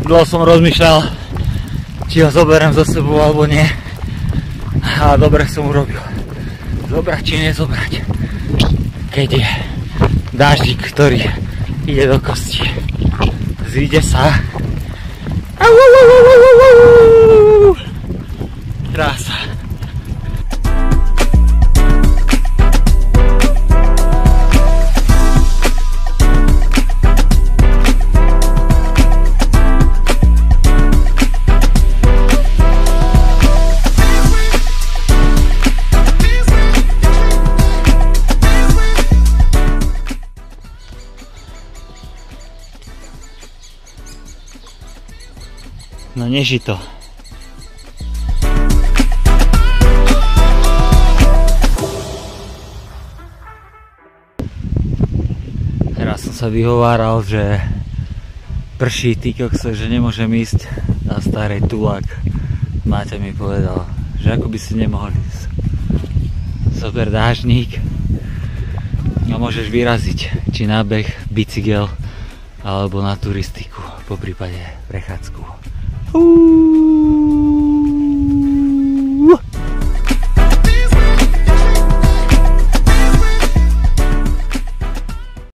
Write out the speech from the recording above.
Dlho som rozmýšľal, či ho zoberiem za sebou alebo nie. A dobre som urobil. Zobrať či nezobrať. Keď je dáždik, ktorý ide do kosti. Zíde sa. Krása. No neži to. Teraz som sa vyhováral, že prší, ty kokso, že nemôžem ísť na starej tulák. Máte mi povedal, že ako by si nemohol ísť. Zober dážnik a môžeš vyraziť, či na beh, bicykel alebo na turistiku, po prípade prechádzku.